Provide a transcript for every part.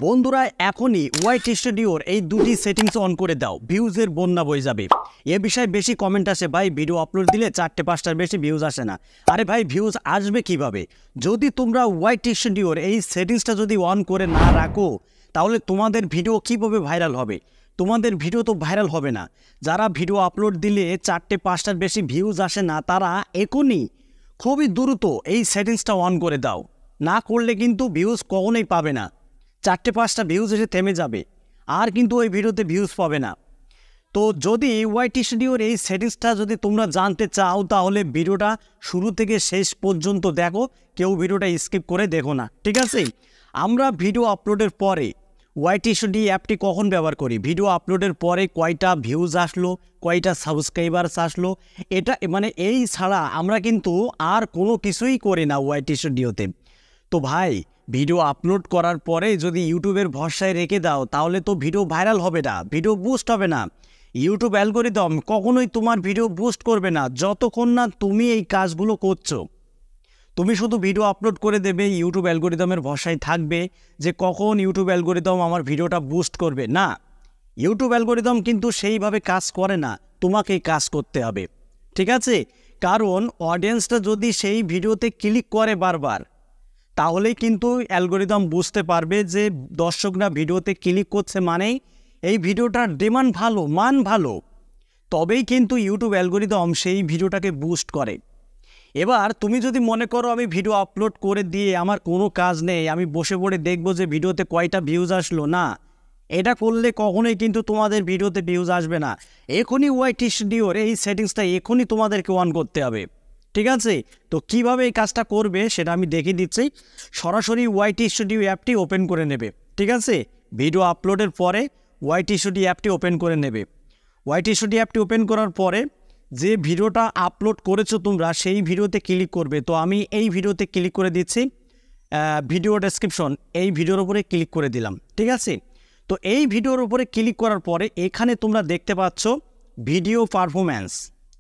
বন্ধুরা এখনই ওয়াইট স্টুডিওর এই দুটি সেটিংস অন করে দাও, ভিউজের বন্যা বয়ে যাবে। এ বিষয়ে বেশি কমেন্ট আসে, ভাই ভিডিও আপলোড দিলে 4-5টার বেশি ভিউজ আসে না। আরে ভাই ভিউজ আসবে কিভাবে? যদি তোমরা ওয়াইট স্টুডিওর এই সেটিংসটা যদি অন করে না রাখো তাহলে তোমাদের ভিডিও কিভাবে ভাইরাল হবে? তোমাদের ভিডিও তো ভাইরাল হবে না। যারা ভিডিও আপলোড দিলে 4-5টার বেশি ভিউজ আসে না তারা এখনই খুবই দ্রুত এই সেটিংসটা অন করে দাও, না করলে কিন্তু ভিউজ কখনোই পাবে না। 4-5টা ভিউজ এসে থেমে যাবে, আর কিন্তু ওই ভিডিওতে ভিউজ পাবে না। তো যদি ওয়াইট স্টুডিওর এই সেটিংসটা যদি তোমরা জানতে চাও তাহলে ভিডিওটা শুরু থেকে শেষ পর্যন্ত দেখো, কেউ ভিডিওটা স্কিপ করে দেখো না, ঠিক আছে? আমরা ভিডিও আপলোডের পরে ওয়াইট স্টুডিও অ্যাপটি কখন ব্যবহার করি? ভিডিও আপলোডের পরে কয়টা ভিউজ আসলো, কয়টা সাবস্ক্রাইবার্স আসলো, এটা মানে এই ছাড়া আমরা কিন্তু আর কোনো কিছুই করি না ওয়াইট স্টুডিওতে। তো ভাই ভিডিও আপলোড করার পরে যদি ইউটিউবের ভরসায় রেখে দাও তাহলে তো ভিডিও ভাইরাল হবে না, ভিডিও বুস্ট হবে না। ইউটিউব অ্যালগরিদম কখনোই তোমার ভিডিও বুস্ট করবে না যতক্ষণ না তুমি এই কাজগুলো করছো। তুমি শুধু ভিডিও আপলোড করে দেবে, ইউটিউব অ্যালগরিদমের ভরসায় থাকবে যে কখন ইউটিউব অ্যালগরিদম আমার ভিডিওটা বুস্ট করবে। না, ইউটিউব অ্যালগরিদম কিন্তু সেইভাবে কাজ করে না, তোমাকেই কাজ করতে হবে, ঠিক আছে? কারণ অডিয়েন্সটা যদি সেই ভিডিওতে ক্লিক করে বারবার তাহলেই কিন্তু অ্যালগরিদম বুঝতে পারবে যে দর্শকরা ভিডিওতে ক্লিক করছে মানেই এই ভিডিওটার ডিমান্ড ভালো, মান ভালো, তবেই কিন্তু ইউটিউব অ্যালগরিদম সেই ভিডিওটাকে বুস্ট করে। এবার তুমি যদি মনে করো আমি ভিডিও আপলোড করে দিয়ে আমার কোনো কাজ নেই, আমি বসে পড়ে দেখবো যে ভিডিওতে কয়টা ভিউজ আসলো, না, এটা করলে কখনোই কিন্তু তোমাদের ভিডিওতে ভিউজ আসবে না। এখনই ওয়াইট স্টুডিওর এই সেটিংসটা এখনই তোমাদেরকে অন করতে হবে, ঠিক আছে? তো কিভাবে এই কাজটা করবে সেটা আমি দেখিয়ে দিচ্ছি। সরাসরি ওয়াইট স্টুডিও অ্যাপটি ওপেন করে নেবে, ঠিক আছে? ভিডিও আপলোডের পরে ওয়াইট স্টুডিও অ্যাপটি ওপেন করে নেবে। ওয়াইট স্টুডিও অ্যাপটি ওপেন করার পরে যে ভিডিওটা আপলোড করেছো তোমরা সেই ভিডিওতে ক্লিক করবে। তো আমি এই ভিডিওতে ক্লিক করে দিচ্ছি, ভিডিও ডেসক্রিপশন, এই ভিডিওর উপরে ক্লিক করে দিলাম, ঠিক আছে? তো এই ভিডিওর উপরে ক্লিক করার পরে এখানে তোমরা দেখতে পাচ্ছ ভিডিও পারফরম্যান্স,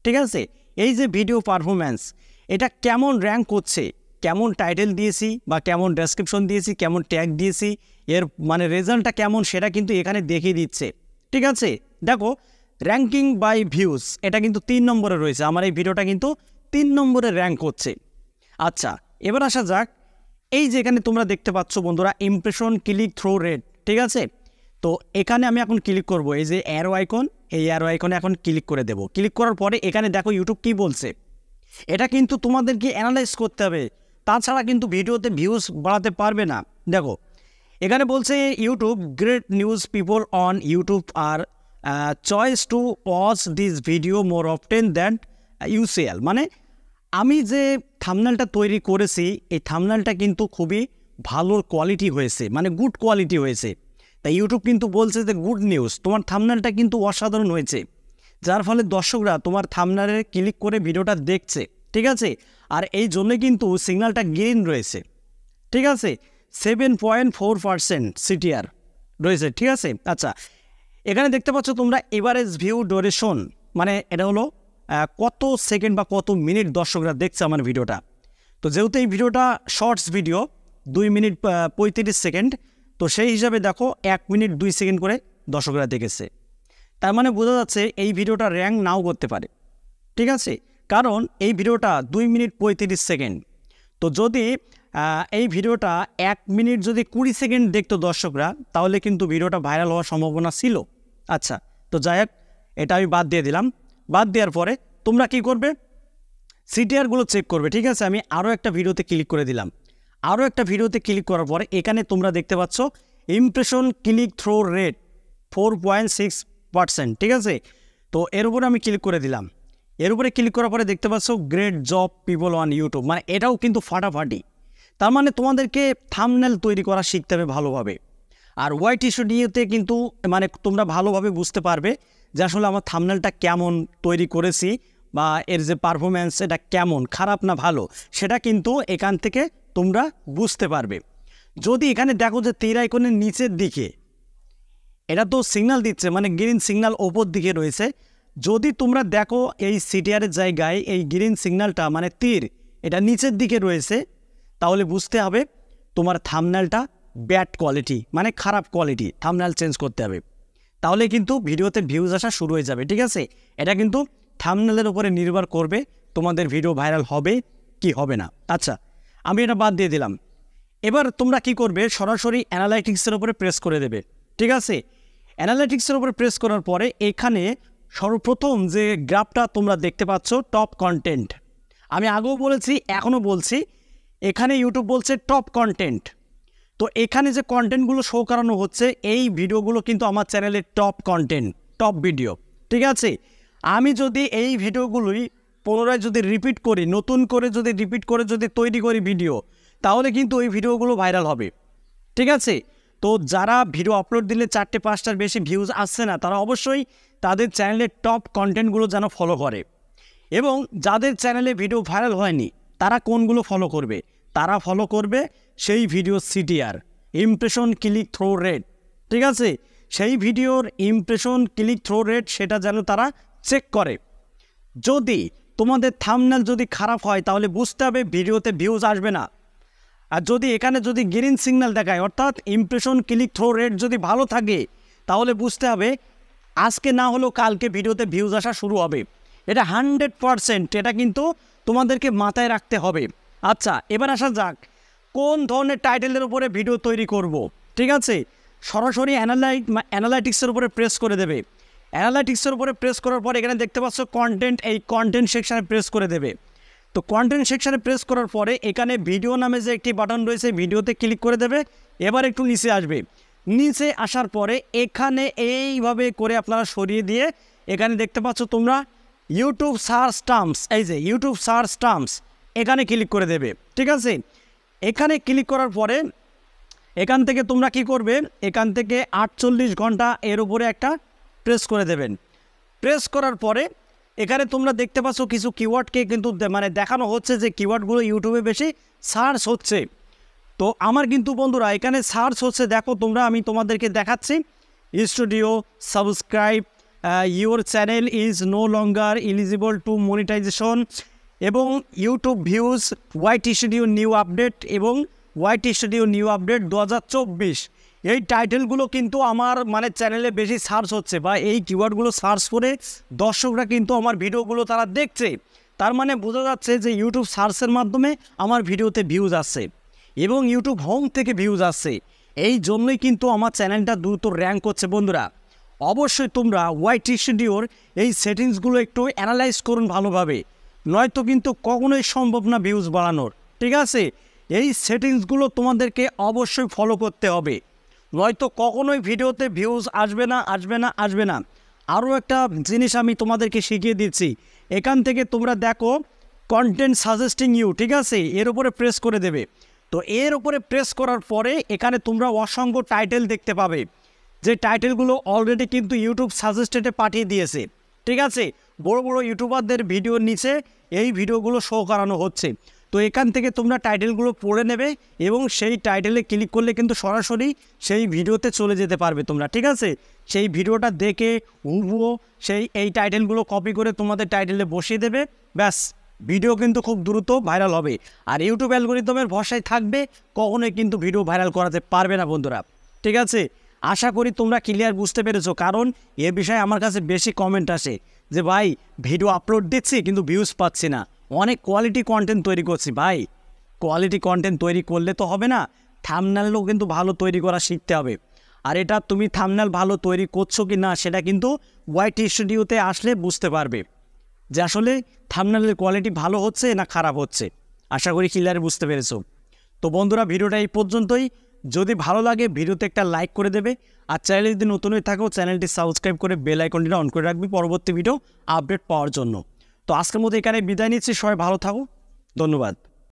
ঠিক আছে? এই যে ভিডিও পারফরম্যান্স, এটা কেমন র্যাঙ্ক করছে, কেমন টাইটেল দিয়েছি বা কেমন ডেসক্রিপশন দিয়েছি, কেমন ট্যাগ দিয়েছি, এর মানে রেজাল্টটা কেমন সেটা কিন্তু এখানে দেখিয়ে দিচ্ছে, ঠিক আছে? দেখো র্যাঙ্কিং বাই ভিউজ, এটা কিন্তু 3 নম্বরে রয়েছে, আমার এই ভিডিওটা কিন্তু 3 নম্বরে র্যাঙ্ক করছে। আচ্ছা এবার আসা যাক, এই যে এখানে তোমরা দেখতে পাচ্ছ বন্ধুরা ইমপ্রেশন ক্লিক থ্রু রেট, ঠিক আছে? তো এখানে আমি এখন ক্লিক করব, এই যে অ্যারো আইকন, এই অ্যারো আইকনে এখন ক্লিক করে দেব। ক্লিক করার পরে এখানে দেখো ইউটিউব কী বলছে, এটা কিন্তু তোমাদেরকে অ্যানালাইজ করতে হবে, তাছাড়া কিন্তু ভিডিওতে ভিউজ বাড়াতে পারবে না। দেখো এখানে বলছে YouTube great news people on YouTube are choice to watch this video more often than UCL. মানে আমি যে থাম্বনেলটা তৈরি করেছি এই থাম্বনেলটা কিন্তু খুবই ভালো কোয়ালিটি হয়েছে, মানে গুড কোয়ালিটি হয়েছে। তাই ইউটিউব কিন্তু বলছে যে গুড নিউজ, তোমার থাম্বনেলটা কিন্তু অসাধারণ হয়েছে, যার ফলে দর্শকরা তোমার থাম্বনেলে ক্লিক করে ভিডিওটা দেখছে, ঠিক আছে? আর এই জন্যে কিন্তু সিগন্যালটা গ্রিন রয়েছে, ঠিক আছে? 7.4% সিটিআর রয়েছে, ঠিক আছে? আচ্ছা এখানে দেখতে পাচ্ছ তোমরা এভারেজ ভিউ ডিউরেশন, মানে এটা হলো কত সেকেন্ড বা কত মিনিট দর্শকরা দেখছে আমার ভিডিওটা। তো যেহেতু এই ভিডিওটা শর্টস ভিডিও 2 মিনিট 35 সেকেন্ড, তো সেই হিসাবে দেখো 1 মিনিট 2 সেকেন্ড করে দর্শকরা দেখেছে। তার মানে বোঝা যাচ্ছে এই ভিডিওটা র্যাঙ্ক নাও করতে পারে, ঠিক আছে? কারণ এই ভিডিওটা 2 মিনিট 35 সেকেন্ড। তো যদি এই ভিডিওটা 1 মিনিট যদি 20 সেকেন্ড দেখতো দর্শকরা তাহলে কিন্তু ভিডিওটা ভাইরাল হওয়ার সম্ভাবনা ছিল। আচ্ছা তো যাই হোক, এটা আমি বাদ দিয়ে দিলাম। বাদ দেওয়ার পরে তোমরা কি করবে, সিটিআরগুলো চেক করবে, ঠিক আছে? আমি আরও একটা ভিডিওতে ক্লিক করে দিলাম। আরও একটা ভিডিওতে ক্লিক করার পরে এখানে তোমরা দেখতে পাচ্ছ ইমপ্রেশন ক্লিক থ্রু রেট 4.6%, ঠিক আছে? তো এর উপরে আমি ক্লিক করে দিলাম। এর উপরে ক্লিক করার পরে দেখতে পাচ্ছ great job people on YouTube, মানে এটাও কিন্তু ফাটাফাটি। তার মানে তোমাদেরকে থাম্বনেল তৈরি করা শিখতে হবে ভালোভাবে। আর ওয়াইট স্টুডিওতে কিন্তু মানে তোমরা ভালোভাবে বুঝতে পারবে যে আসলে আমার থাম্বনেলটা কেমন তৈরি করেছি বা এর যে পারফরম্যান্স এটা কেমন, খারাপ না ভালো, সেটা কিন্তু এখান থেকে তোমরা বুঝতে পারবে। যদি এখানে দেখো যে তীর আইকনের নিচের দিকে এটা তো সিগন্যাল দিচ্ছে, মানে গ্রিন সিগন্যাল ওপর দিকে রয়েছে, যদি তোমরা দেখো এই সিটিআরের জায়গায় এই গ্রিন সিগন্যালটা মানে তীর এটা নিচের দিকে রয়েছে তাহলে বুঝতে হবে তোমার থাম্বনেলটা ব্যাড কোয়ালিটি, মানে খারাপ কোয়ালিটি থাম্বনেল চেঞ্জ করতে হবে, তাহলে কিন্তু ভিডিওতে ভিউজ আসা শুরু হয়ে যাবে। ঠিক আছে, এটা কিন্তু থাম্বনেলের উপরে নির্ভর করবে তোমাদের ভিডিও ভাইরাল হবে কি হবে না। আচ্ছা, আমি এটা বাদ দিয়ে দিলাম। এবার তোমরা কি করবে, সরাসরি অ্যানালাইটিক্সের উপরে প্রেস করে দেবে। ঠিক আছে, অ্যানালাইটিক্সের উপরে প্রেস করার পরে এখানে সর্বপ্রথম যে গ্রাফটা তোমরা দেখতে পাচ্ছ টপ কন্টেন্ট, আমি আগেও বলেছি এখনও বলছি, এখানে ইউটিউব বলছে টপ কন্টেন্ট। তো এখানে যে কন্টেন্টগুলো শো করানো হচ্ছে এই ভিডিওগুলো কিন্তু আমার চ্যানেলের টপ কন্টেন্ট, টপ ভিডিও। ঠিক আছে, আমি যদি এই ভিডিওগুলোই পুনরায় যদি রিপিট করি, নতুন করে যদি রিপিট করে যদি তৈরি করি ভিডিও, তাহলে কিন্তু ওই ভিডিওগুলো ভাইরাল হবে। ঠিক আছে, তো যারা ভিডিও আপলোড দিলে 4-5টার বেশি ভিউজ আসছে না, তারা অবশ্যই তাদের চ্যানেলের টপ কন্টেন্টগুলো যেন ফলো করে। এবং যাদের চ্যানেলে ভিডিও ভাইরাল হয়নি তারা কোনগুলো ফলো করবে, তারা ফলো করবে সেই video CTR, impression click through rate. ঠিক আছে, সেই ভিডিওর ইমপ্রেশন ক্লিক থ্রো রেট সেটা যেন তারা চেক করে। যদি তোমাদের থাম্বনেল যদি খারাপ হয় তাহলে বুঝতে হবে ভিডিওতে ভিউজ আসবে না। আর যদি এখানে যদি গ্রিন সিগন্যাল দেখায়, অর্থাৎ ইমপ্রেশন ক্লিক থ্রো রেট যদি ভালো থাকে, তাহলে বুঝতে হবে আজকে না হলেও কালকে ভিডিওতে ভিউজ আসা শুরু হবে। এটা 100%, এটা কিন্তু তোমাদেরকে মাথায় রাখতে হবে। আচ্ছা, এবার আসা যাক কোন ধরনের টাইটেলের উপরে ভিডিও তৈরি করব। ঠিক আছে, সরাসরি অ্যানালাইটিক্সের উপরে প্রেস করে দেবে। অ্যানালাইটিক্সের উপরে প্রেস করার পর এখানে দেখতে পাচ্ছ কন্টেন্ট, এই কন্টেন্ট সেকশানে প্রেস করে দেবে। তো কন্টেন্ট সেকশানে প্রেস করার পরে এখানে ভিডিও নামে যে একটি বাটন রয়েছে, ভিডিওতে ক্লিক করে দেবে। এবার একটু নিচে আসবে, নিচে আসার পরে এখানে এইভাবে করে আপনারা সরিয়ে দিয়ে এখানে দেখতে পাচ্ছ তোমরা ইউটিউব সার্চ টার্মস, এই যে ইউটিউব সার্চ টার্মস, এখানে ক্লিক করে দেবে। ঠিক আছে, এখানে ক্লিক করার পরে এখান থেকে তোমরা কি করবে, এখান থেকে 48 ঘন্টা এর উপরে একটা প্রেস করে দেবেন। প্রেস করার পরে এখানে তোমরা দেখতে পাচ্ছ কিছু কিওয়ার্ডকে কিন্তু মানে দেখানো হচ্ছে যে কিওয়ার্ডগুলো ইউটিউবে বেশি সার্চ হচ্ছে। তো আমার কিন্তু বন্ধুরা এখানে সার্চ হচ্ছে, দেখো তোমরা, আমি তোমাদেরকে দেখাচ্ছি। Studio subscribe, your channel is no longer eligible to monetization, এবং YouTube views, white studio new update এবং হোয়াইট স্টুডিও নিউ আপডেট 2024। এই টাইটেলগুলো কিন্তু আমার মানে চ্যানেলে বেশি সার্চ হচ্ছে, বা এই কিওয়ার্ডগুলো সার্চ করে দর্শকরা কিন্তু আমার ভিডিওগুলো তারা দেখছে। তার মানে বোঝা যাচ্ছে যে ইউটিউব সার্চের মাধ্যমে আমার ভিডিওতে ভিউজ আসছে এবং ইউটিউব হোম থেকে ভিউজ আসছে। এই জন্যই কিন্তু আমার চ্যানেলটা দ্রুত র্যাঙ্ক করছে। বন্ধুরা অবশ্যই তোমরা হোয়াইট স্টুডিওর এই সেটিংসগুলো একটু অ্যানালাইজ করুন ভালোভাবে, নয়তো কিন্তু কখনোই সম্ভব না ভিউজ বাড়ানোর। ঠিক আছে, এই সেটিংসগুলো তোমাদেরকে অবশ্যই ফলো করতে হবে, নয়তো কখনোই ভিডিওতে ভিউজ আসবে না, আসবে না, আসবে না। আরও একটা জিনিস আমি তোমাদেরকে শিখিয়ে দিচ্ছি, এখান থেকে তোমরা দেখো কন্টেন্ট সাজেস্টিং ইউ। ঠিক আছে, এর উপরে প্রেস করে দেবে। তো এর উপরে প্রেস করার পরে এখানে তোমরা অসংখ্য টাইটেল দেখতে পাবে, যে টাইটেলগুলো অলরেডি কিন্তু ইউটিউব সাজেস্টেডে পাঠিয়ে দিয়েছে। ঠিক আছে, বড় বড় ইউটিউবারদের ভিডিওর নিচে এই ভিডিওগুলো শো করানো হচ্ছে। তো এখান থেকে তোমরা টাইটেলগুলো পড়ে নেবে এবং সেই টাইটেলে ক্লিক করলে কিন্তু সরাসরি সেই ভিডিওতে চলে যেতে পারবে তোমরা। ঠিক আছে, সেই ভিডিওটা দেখে হুবহু এই টাইটেলগুলো কপি করে তোমাদের টাইটেলে বসিয়ে দেবে, ব্যাস ভিডিও কিন্তু খুব দ্রুত ভাইরাল হবে। আর ইউটিউব অ্যালগরিদমের ভরসায় থাকবে, কখনোই কিন্তু ভিডিও ভাইরাল করাতে পারবে না বন্ধুরা। ঠিক আছে, আশা করি তোমরা ক্লিয়ার বুঝতে পেরেছো, কারণ এ বিষয়ে আমার কাছে বেশি কমেন্ট আসে যে ভাই ভিডিও আপলোড দিচ্ছি কিন্তু ভিউজ পাচ্ছি না, অনেক কোয়ালিটি কন্টেন্ট তৈরি করছি। ভাই কোয়ালিটি কন্টেন্ট তৈরি করলে তো হবে না, থাম্বনেলও কিন্তু ভালো তৈরি করা শিখতে হবে। আর এটা তুমি থাম্বনেল ভালো তৈরি করছো কি না সেটা কিন্তু হোয়াইট স্টুডিওতে আসলে বুঝতে পারবে যে আসলে থাম্বনেলের কোয়ালিটি ভালো হচ্ছে না খারাপ হচ্ছে। আশা করি ক্লিয়ার বুঝতে পেরেছো। তো বন্ধুরা ভিডিওটা এই পর্যন্তই। যদি ভালো লাগে ভিডিওতে একটা লাইক করে দেবে, আর চ্যানেলে যদি নতুন হয়ে থাকো চ্যানেলটি সাবস্ক্রাইব করে বেল আইকনটি অন করে রাখবি পরবর্তী ভিডিও আপডেট পাওয়ার জন্য। তো আজকের মতো এখানে বিদায় নিচ্ছি, সবাই ভালো থাকো, ধন্যবাদ।